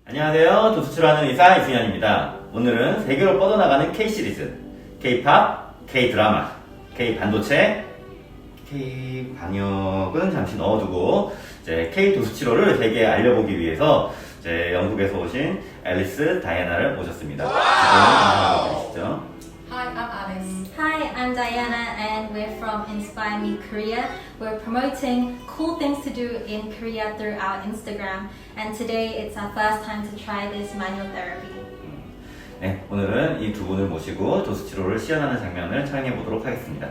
안녕하세요. 도수출하는 의사 이승현입니다. 오늘은 세계로 뻗어나가는 K-시리즈, K-팝, K-드라마, K-반도체, K-방역은 잠시 넣어두고 이제 K-도수치료를 세계에 알려보기 위해서 이제 영국에서 오신 앨리스 다이애나를 모셨습니다. 지금 인사하고 계시죠? Hi, I'm Alice. Hi, I'm Diana and we're from Inspire Me Korea. We're promoting cool things to do in Korea through our Instagram, and today it's our first time to try this manual therapy. 네, 오늘은 이 두 분을 모시고 도수치료를 시연하는 장면을 촬영해 보도록 하겠습니다.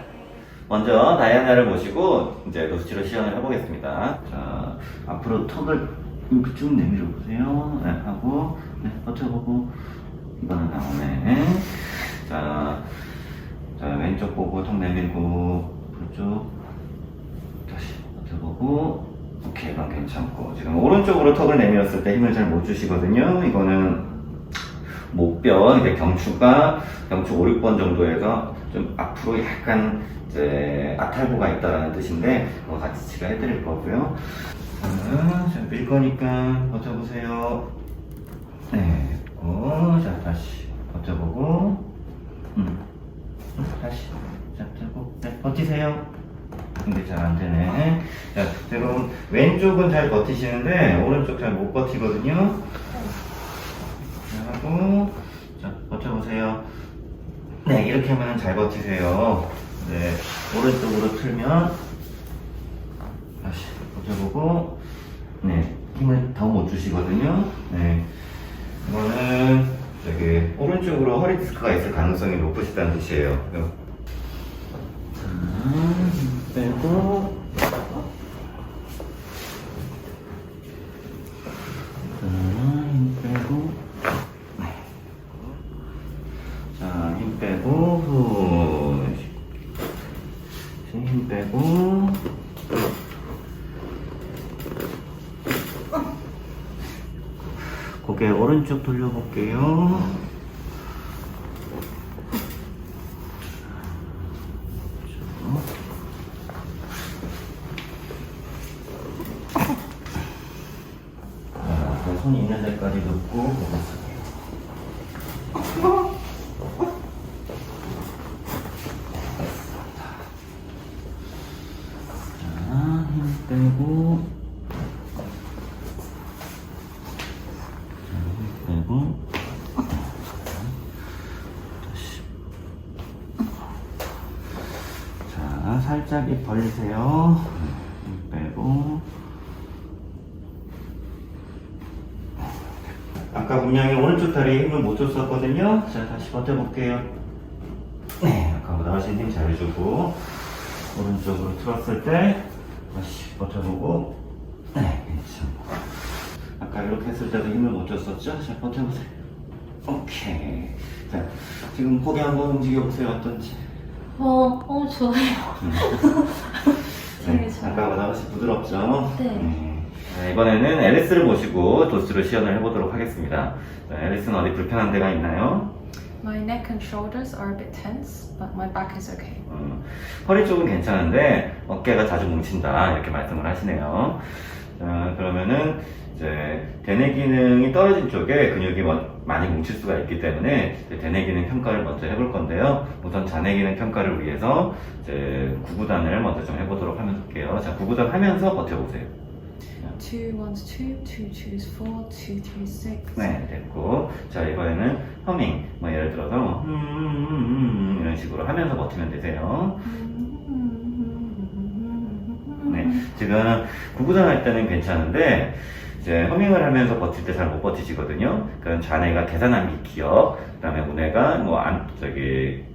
먼저 다이애나를 모시고 이제 도수치료 시연을 해보겠습니다. 자, 앞으로 턱을 이렇게 쭉 내밀어 보세요. 네, 하고 네, 버텨보고 이거는 나오네. 자, 왼쪽 보고 턱 내밀고 오른쪽 다시 버텨보고 오케이, 이건 괜찮고 지금 오른쪽으로 턱을 내밀었을 때 힘을 잘 못 주시거든요. 이거는 목뼈, 이제 경추 5, 6번 정도에서 좀 앞으로 약간 이제 아탈부가 있다라는 뜻인데 그거 같이 치료해 드릴 거고요. 자, 밀 거니까 버텨보세요. 네, 됐고 자, 다시 버텨보고 다시 자, 들고 네, 버티세요. 근데 잘 안 되네. 자, 지금 왼쪽은 잘 버티시는데 오른쪽 잘 못 버티거든요. 하고 자, 버텨보세요. 네, 이렇게 하면 잘 버티세요. 네, 오른쪽으로 틀면 다시 버텨보고 네, 힘을 더 못 주시거든요. 네, 이거는 저기 오른쪽으로 허리 디스크가 있을 가능성이 높으시다는 뜻이에요. 자, 힘 빼고 힘 빼고 자, 힘 빼고 후 힘 빼고 고개 오른쪽 돌려볼게요. 손 있는 데까지 놓고 자, 힘 빼고 빼고 다시 자, 살짝 입 벌리세요. 힘 빼고 아까 분명히 오른쪽 다리에 힘을 못 줬었거든요. 자, 다시 버텨볼게요. 네, 아까보다 훨씬 힘 잘 주고 오른쪽으로 틀었을 때 다시 버텨보고 네, 괜찮고 아까 이렇게 했을 때도 힘을 못 줬었죠? 자, 버텨보세요. 오케이. 자, 지금 고개 한번 움직여보세요. 어떤지. 좋아요. 네, 아까보다 훨씬 부드럽죠? 네. 자, 이번에는 앨리스를 모시고 도수를 시연을 해보도록 하겠습니다. 자, 앨리스는 어디 불편한 데가 있나요? My neck and shoulders are a bit tense, but my back is okay. 허리 쪽은 괜찮은데 어깨가 자주 뭉친다 이렇게 말씀을 하시네요. 자, 그러면은 이제 대뇌 기능이 떨어진 쪽에 근육이 많이 뭉칠 수가 있기 때문에 대뇌 기능 평가를 먼저 해볼 건데요. 우선 자뇌 기능 평가를 위해서 이제 구구단을 먼저 좀 해보도록 할게요. 자, 구구단 하면서 버텨보세요. 2, 1, 2, 2, 2, 4, 2, 3, 6. 네, 됐고. 자, 이번에는 허밍. 뭐 예를 들어서 이런 식으로 하면서 버티면 되세요. 네, 지금 구구단 할 때는 괜찮은데 이제 허밍을 하면서 버틸 때 잘 못 버티시거든요. 그럼 자네가 계산하기 기억, 그다음에 우네가 뭐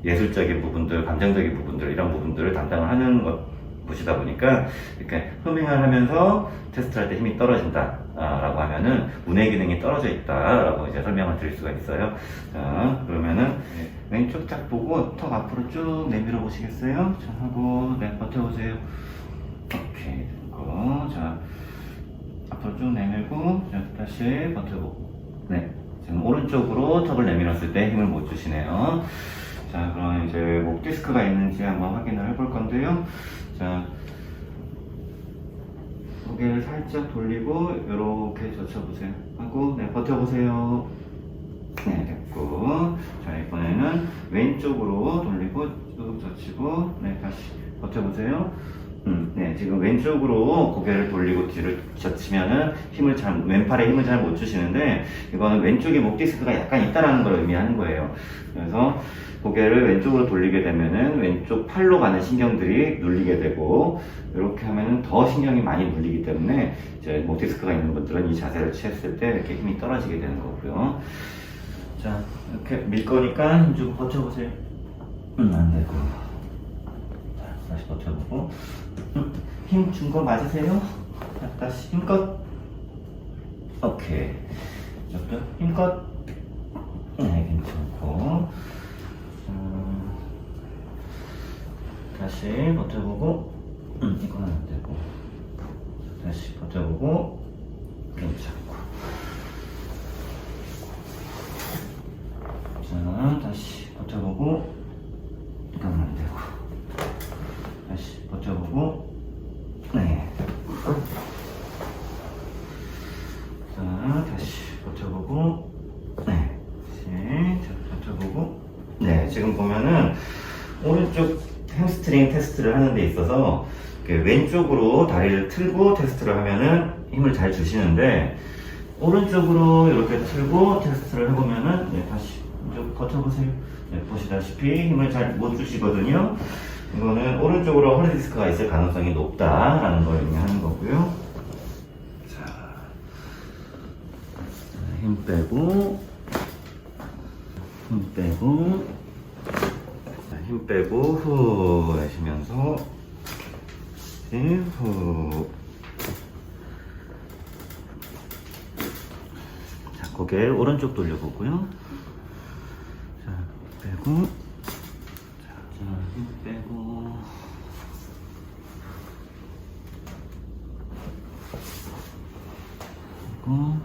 예술적인 부분들, 감정적인 부분들 이런 부분들을 담당을 하는 것 보시다 보니까 이렇게 허밍을 하면서 테스트를 할 때 힘이 떨어진다 라고 하면은 우뇌 기능이 떨어져 있다 라고 이제 설명을 드릴 수가 있어요. 자, 그러면은 왼쪽 쫙 보고 턱 앞으로 쭉 내밀어 보시겠어요? 자, 하고 네, 버텨보세요. 오케이, 됐고. 자, 앞으로 쭉 내밀고 자, 다시 버텨보고 네, 지금 오른쪽으로 턱을 내밀었을 때 힘을 못 주시네요. 자, 그럼 이제 목 디스크가 있는지 한번 확인을 해볼 건데요. 자, 고개를 살짝 돌리고 이렇게 젖혀보세요. 하고 네, 버텨보세요. 네, 됐고. 자, 이번에는 왼쪽으로 돌리고 쭉 젖히고 네, 다시 버텨보세요. 네, 지금 왼쪽으로 고개를 돌리고 뒤를 젖히면은 왼팔에 힘을 잘 못 주시는데, 이거는 왼쪽에 목 디스크가 약간 있다라는 걸 의미하는 거예요. 그래서 고개를 왼쪽으로 돌리게 되면은 왼쪽 팔로 가는 신경들이 눌리게 되고, 이렇게 하면은 더 신경이 많이 눌리기 때문에 이제 목 디스크가 있는 분들은 이 자세를 취했을 때 이렇게 힘이 떨어지게 되는 거고요. 자, 이렇게 밀 거니까 힘 주고 버텨보세요. 안 되고. 자, 다시 버텨보고. 힘 준 거 맞으세요? 자, 다시 힘껏. 오케이. 이쪽도 힘껏. 네, 괜찮고. 다시 버텨보고. 이건 안 되고. 다시 버텨보고. 괜찮고. 자, 다시 버텨보고. 이건 안 되고. 다시 버텨보고. 네. 자, 다시 버텨보고. 네. 다시 버텨보고. 네, 지금 보면은 오른쪽 햄스트링 테스트를 하는 데 있어서 왼쪽으로 다리를 틀고 테스트를 하면은 힘을 잘 주시는데, 오른쪽으로 이렇게 틀고 테스트를 해보면은 네, 다시 좀 버텨보세요. 네, 보시다시피 힘을 잘 못 주시거든요. 이거는 오른쪽으로 허리 디스크가 있을 가능성이 높다라는 걸 의미하는 거고요. 자, 힘 빼고, 힘 빼고, 자, 힘 빼고 후 내쉬면서 후. 자, 고개를 오른쪽 돌려보고요. 자, 빼고. 자, 힘 빼고. 그리고.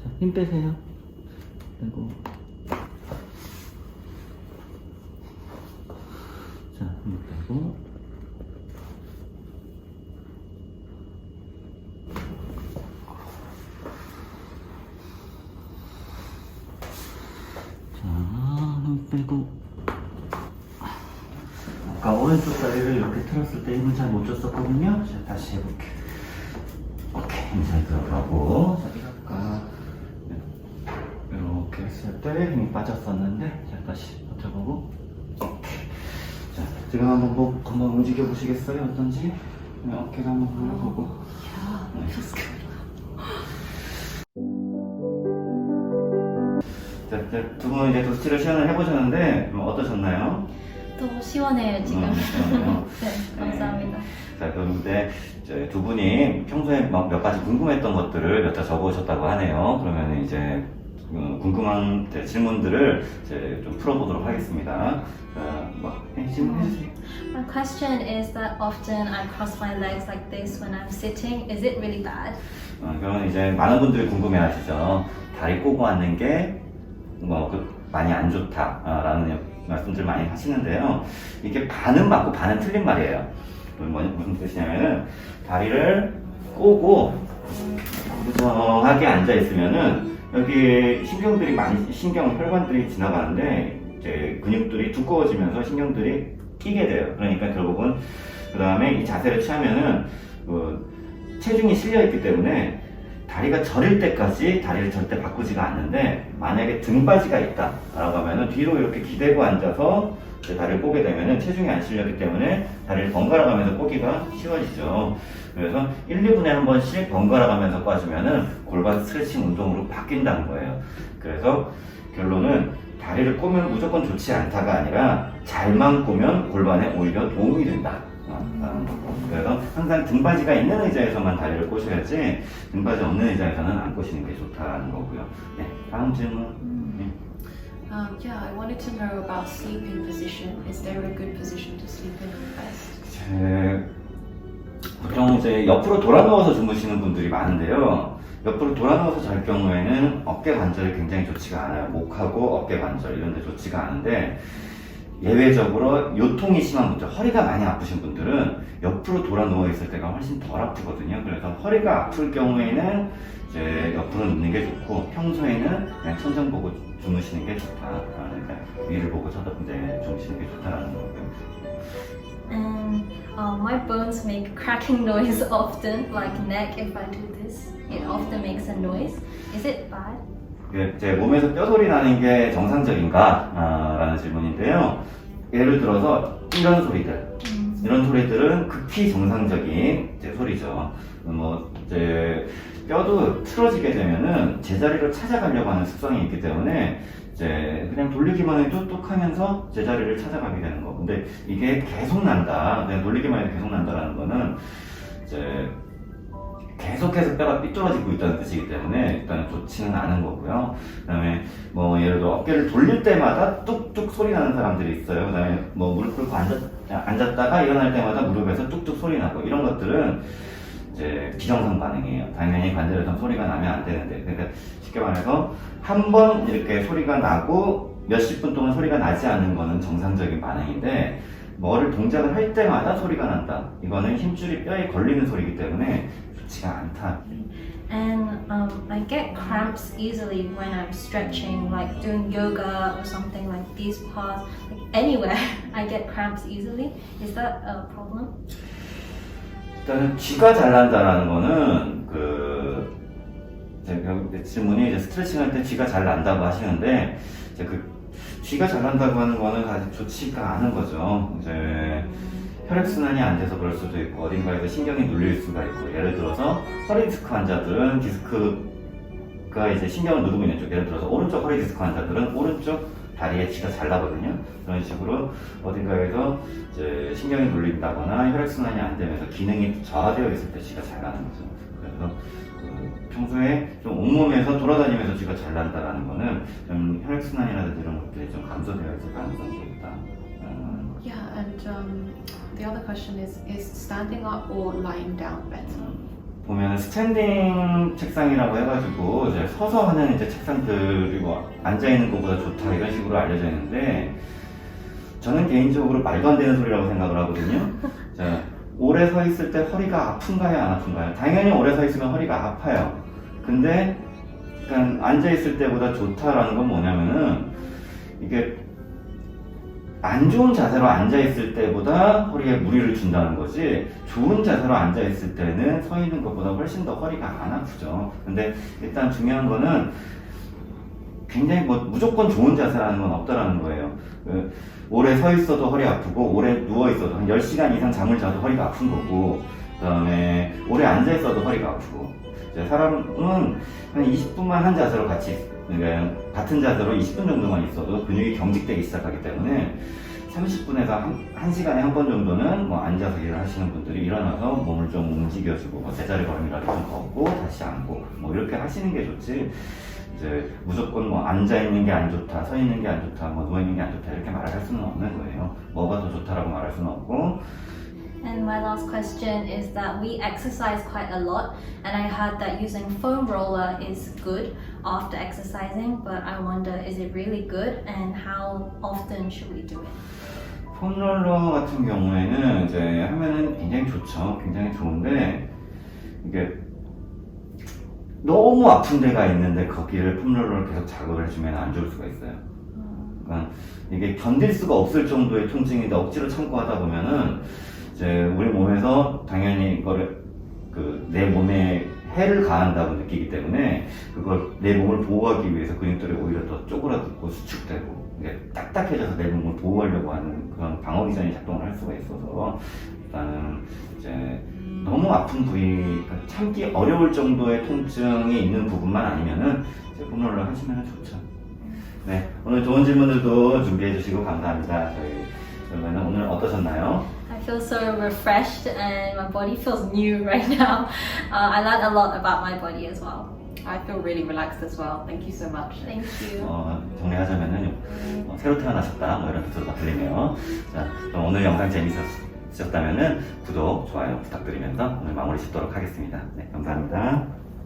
자, 힘 빼세요. 빼고. 자, 힘 빼고. 빼고. 아까 오른쪽 다리를 이렇게 틀었을 때 힘을 잘 못 줬었거든요. 자, 다시 해볼게. 오케이, 힘 잘 들어가고. 자, 아까 이렇게 했을 때 힘이 빠졌었는데, 자, 다시 버텨보고. 오케이. 자, 지금 한번 움직여 보시겠어요? 어떤지? 네, 어깨를 한번 돌려보고. Yeah, feels good. 자, 두 분 이제 도스티를 시연을 해보셨는데 어떠셨나요? 또 시원해요 지금. 시원해요. 네, 감사합니다. 자, 그런데 이제 두 분이 평소에 몇 가지 궁금했던 것들을 몇 자 적어오셨다고 하네요. 그러면 이제 궁금한 질문들을 이제 좀 풀어보도록 하겠습니다. 질문해주세요. My question is that often I cross my legs like this when I'm sitting. Is it really bad? 그러면 이제 많은 분들이 궁금해하시죠. 다리 꼬고 앉는 게 많이 안 좋다라는 말씀들 많이 하시는데요. 이게 반은 맞고 반은 틀린 말이에요. 무슨 뜻이냐면은 다리를 꼬고 무정하게 앉아 있으면은 여기 혈관들이 지나가는데 이제 근육들이 두꺼워지면서 신경들이 끼게 돼요. 그러니까 결국은 그 다음에 이 자세를 취하면은 체중이 실려 있기 때문에 다리가 저릴 때까지 다리를 절대 바꾸지가 않는데, 만약에 등받이가 있다 라고 하면은 뒤로 이렇게 기대고 앉아서 다리를 꼬게 되면은 체중이 안 실렸기 때문에 다리를 번갈아 가면서 꼬기가 쉬워지죠. 그래서 1, 2분에 한 번씩 번갈아 가면서 꽈주면은 골반 스트레칭 운동으로 바뀐다는 거예요. 그래서 결론은 다리를 꼬면 무조건 좋지 않다가 아니라 잘만 꼬면 골반에 오히려 도움이 된다. 그래서 항상 등받이가 있는 의자에서만 다리를 꼬셔야지 등받이 없는 의자에서는 안 꼬시는 게 좋다는 거고요. 네, 다음 질문. 네. Yeah, I wanted to know about sleeping position. Is there a good position to sleep in best? 보통 이제 옆으로 돌아 누워서 주무시는 분들이 많은데요. 옆으로 돌아 누워서 잘 경우에는 어깨 관절이 굉장히 좋지가 않아요. 목하고 어깨 관절 이런 데 좋지가 않은데, 예외적으로 요통이 심한 분들, 허리가 많이 아프신 분들은 옆으로 돌아 누워 있을 때가 훨씬 덜 아프거든요. 그래서 허리가 아플 경우에는 이제 옆으로 눕는 게 좋고, 평소에는 그냥 천장 보고 주무시는 게 좋다. 그러니까 위를 보고 이제 주무시는 게 좋다라는 거고요. And my bones make cracking noise often, like neck. If I do this, it often makes a noise. Is it bad? 제 몸에서 뼈소리 나는 게 정상적인가? 라는 질문인데요. 예를 들어서 이런 소리들, 이런 소리들은 극히 정상적인 이제 소리죠. 이제 뼈도 틀어지게 되면은 제자리로 찾아가려고 하는 습성이 있기 때문에 이제 그냥 돌리기만 해도 뚝 하면서 제자리를 찾아가게 되는 거. 근데 이게 계속 난다. 그냥 돌리기만 해도 계속 난다라는 거는 이제 계속해서 뼈가 삐뚤어지고 있다는 뜻이기 때문에 일단 좋지는 않은 거고요. 그 다음에 예를 들어 어깨를 돌릴 때마다 뚝뚝 소리 나는 사람들이 있어요. 그 다음에 무릎 꿇고 앉았다가 일어날 때마다 무릎에서 뚝뚝 소리 나고, 이런 것들은 이제 비정상 반응이에요. 당연히 관절에서 소리가 나면 안 되는데, 그러니까 쉽게 말해서 한 번 이렇게 소리가 나고 몇십 분 동안 소리가 나지 않는 거는 정상적인 반응인데, 뭐를 동작을 할 때마다 소리가 난다. 이거는 힘줄이 뼈에 걸리는 소리이기 때문에 좋지가 않다. And I get cramps easily when I'm stretching, like doing yoga or something like these parts, like anywhere. I get cramps easily. Is that a problem? 일단은 쥐가 잘 난다라는 거는 질문이 이제 스트레칭 할 때 쥐가 잘 난다고 하시는데, 이제 쥐가 잘 난다고 하는 거는 아직 좋지가 않은 거죠. 이제 혈액순환이 안 돼서 그럴 수도 있고, 어딘가에서 신경이 눌릴 수가 있고, 예를 들어서 허리 디스크 환자들은 디스크가 이제 신경을 누르고 있는 쪽, 예를 들어서 오른쪽 허리 디스크 환자들은 오른쪽 다리에 쥐가 잘 나거든요. 그런 식으로 어딘가에서 이제 신경이 눌린다거나 혈액순환이 안 되면서 기능이 저하되어 있을 때 쥐가 잘 나는 거죠. 그래서 평소에 좀 온몸에서 돌아다니면서 쥐가 잘 난다라는 거는 좀 혈액순환이라든지 이런 것들이 좀 감소되어 있을 가능성이 있다. Yeah, and the other question is standing up or lying down better? 보면 스탠딩 책상이라고 해가지고 이제 서서 하는 이제 책상들이 앉아 있는 것보다 좋다 이런 식으로 알려져 있는데, 저는 개인적으로 말도 안 되는 소리라고 생각을 하거든요. 자, 오래 서 있을 때 허리가 아픈가요, 안 아픈가요? 당연히 오래 서 있으면 허리가 아파요. 근데 앉아 있을 때보다 좋다라는 건 뭐냐면은, 이게 안 좋은 자세로 앉아있을 때보다 허리에 무리를 준다는 거지, 좋은 자세로 앉아있을 때는 서 있는 것보다 훨씬 더 허리가 안 아프죠. 근데 일단 중요한 거는 굉장히 무조건 좋은 자세라는 건 없다라는 거예요. 오래 서 있어도 허리 아프고, 오래 누워 있어도 한 10시간 이상 잠을 자도 허리가 아픈 거고, 그 다음에 오래 앉아 있어도 허리가 아프고, 사람은 한 20분만 한 자세로 그러니까 같은 자세로 20분 정도만 있어도 근육이 경직되기 시작하기 때문에 30분에서 1시간에 한 번 정도는 앉아서 일을 하시는 분들이 일어나서 몸을 좀 움직여주고, 제자리 걸음이라도 좀 걷고 다시 앉고 이렇게 하시는 게 좋지, 이제 무조건 앉아 있는 게 안 좋다, 서 있는 게 안 좋다, 누워 있는 게 안 좋다 이렇게 말을 할 수는 없는 거예요. 뭐가 더 좋다라고 말할 수는 없고. And my last question is that we exercise quite a lot, and I heard that using foam roller is good after exercising, but I wonder, is it really good, and how often should we do it? 폼롤러 같은 경우에는 이제 하면은 굉장히 좋죠. 굉장히 좋은데, 이게 너무 아픈 데가 있는데 거기를 폼롤러를 계속 자극을 해주면 안 좋을 수가 있어요. 그러니까 이게 견딜 수가 없을 정도의 통증인데 억지로 참고 하다 보면은 이제 우리 몸에서 당연히 이거를 내 몸에 해를 가한다고 느끼기 때문에 그걸 내 몸을 보호하기 위해서 근육들이 오히려 더 쪼그라들고 수축되고, 이게 딱딱해져서 내 몸을 보호하려고 하는 그런 방어기전이 작동을 할 수가 있어서, 일단은 이제 너무 아픈 부위, 그러니까 참기 어려울 정도의 통증이 있는 부분만 아니면은 이제 폼롤러 하시면 좋죠. 네, 오늘 좋은 질문들도 준비해 주시고 감사합니다. 그러면 오늘 어떠셨나요? I feel so refreshed and my body feels new right now. I learned a lot about my body as well. I feel really relaxed as well. Thank you so much. Thank you. 정리하자면은 새로 태어나셨다 이런 뜻으로 들리네요. 자, 그럼 오늘 영상 재밌으셨다면은 구독, 좋아요 부탁드리면서 오늘 마무리 짓도록 하겠습니다. 네, 감사합니다.